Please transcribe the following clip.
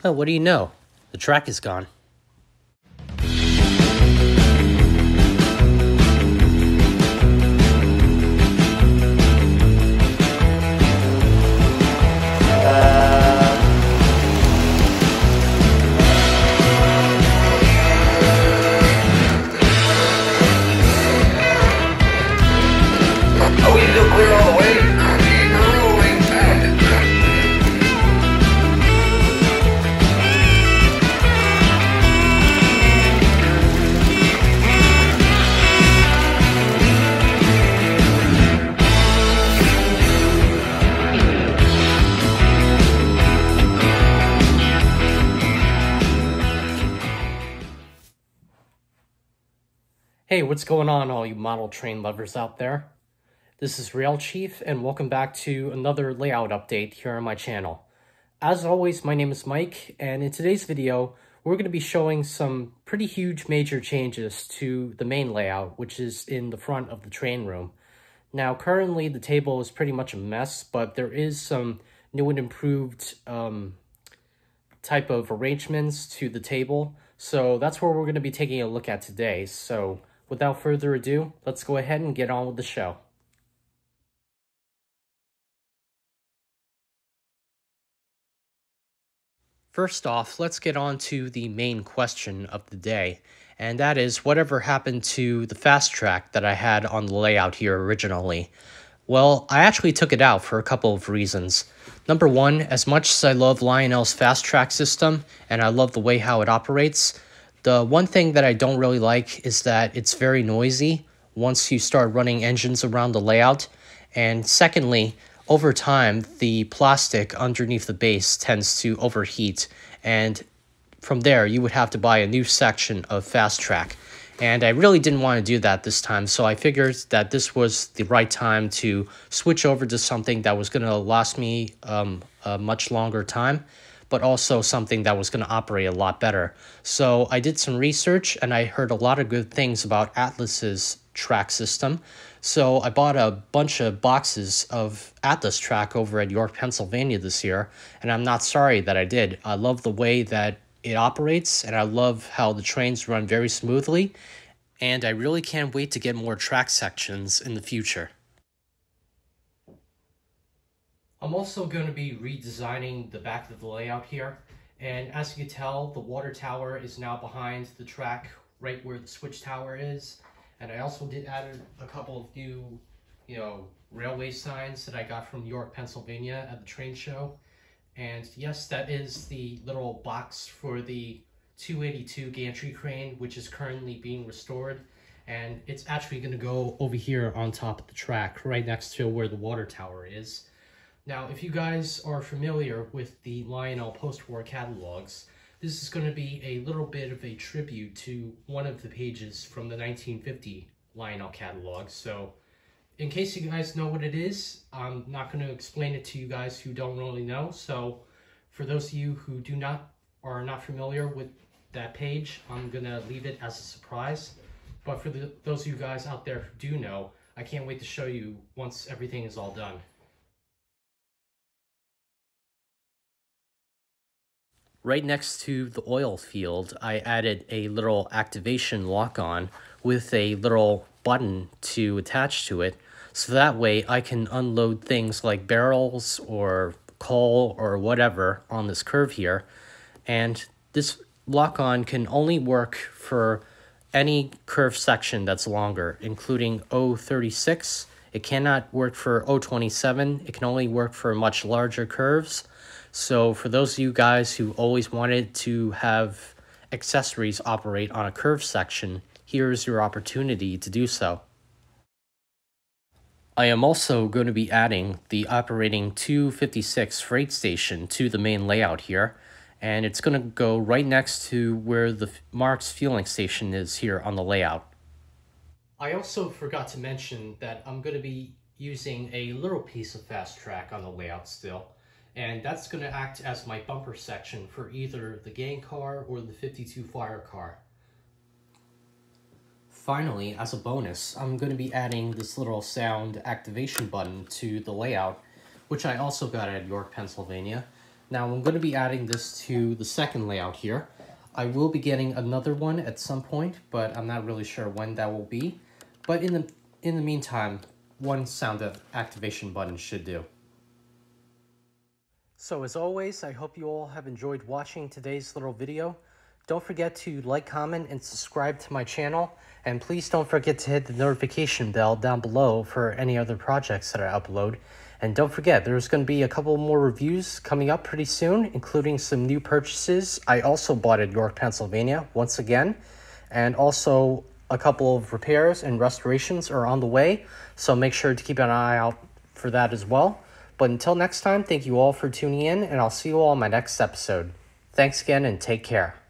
Oh, what do you know? The track is gone. Are we still clear all the way? Rolling out. Hey, what's going on, all you model train lovers out there? This is Rail Chief, and welcome back to another layout update here on my channel. As always, my name is Mike, and in today's video, we're going to be showing some pretty huge major changes to the main layout, which is in the front of the train room. Now, currently, the table is pretty much a mess, but there is some new and improved type of arrangements to the table, so that's what we're going to be taking a look at today. So, without further ado, let's go ahead and get on with the show. First off, let's get on to the main question of the day, and that is whatever happened to the fast track that I had on the layout here originally. Well, I actually took it out for a couple of reasons. Number one, as much as I love Lionel's fast track system, and I love the way how it operates, the one thing that I don't really like is that it's very noisy once you start running engines around the layout. And secondly, over time, the plastic underneath the base tends to overheat. And from there, you would have to buy a new section of fast track. And I really didn't want to do that this time, so I figured that this was the right time to switch over to something that was going to last me a much longer time, but also something that was going to operate a lot better. So I did some research, and I heard a lot of good things about Atlas's track system. So I bought a bunch of boxes of Atlas track over at York, Pennsylvania this year, and I'm not sorry that I did. I love the way that it operates, and I love how the trains run very smoothly, and I really can't wait to get more track sections in the future. I'm also going to be redesigning the back of the layout here, and as you can tell, the water tower is now behind the track right where the switch tower is, and I also did add a couple of new, railway signs that I got from York, Pennsylvania at the train show. And yes, that is the little box for the 282 gantry crane, which is currently being restored. And it's actually going to go over here on top of the track, right next to where the water tower is. Now, if you guys are familiar with the Lionel post-war catalogs, this is going to be a little bit of a tribute to one of the pages from the 1950 Lionel catalog. So, in case you guys know what it is, I'm not going to explain it to you guys who don't really know. So, for those of you who are not familiar with that page, I'm going to leave it as a surprise. But for those of you guys out there who do know, I can't wait to show you once everything is all done. Right next to the oil field, I added a little activation lock-on with a little button to attach to it, so that way I can unload things like barrels or coal or whatever on this curve here. And this lock-on can only work for any curve section that's longer, including O36. It cannot work for O27. It can only work for much larger curves. So for those of you guys who always wanted to have accessories operate on a curve section, here's your opportunity to do so. I am also going to be adding the operating 256 freight station to the main layout here, and it's going to go right next to where the Marks fueling station is here on the layout. I also forgot to mention that I'm going to be using a little piece of fast track on the layout still, and that's going to act as my bumper section for either the gang car or the 52 fire car. Finally, as a bonus, I'm going to be adding this little sound activation button to the layout, which I also got at York, Pennsylvania. Now I'm going to be adding this to the second layout here. I will be getting another one at some point, but I'm not really sure when that will be. But in the meantime, one sound activation button should do. So as always, I hope you all have enjoyed watching today's little video. Don't forget to like, comment, and subscribe to my channel. And please don't forget to hit the notification bell down below for any other projects that I upload. And don't forget, there's going to be a couple more reviews coming up pretty soon, including some new purchases I also bought in York, Pennsylvania, once again. And also a couple of repairs and restorations are on the way, so make sure to keep an eye out for that as well. But until next time, thank you all for tuning in, and I'll see you all in my next episode. Thanks again, and take care.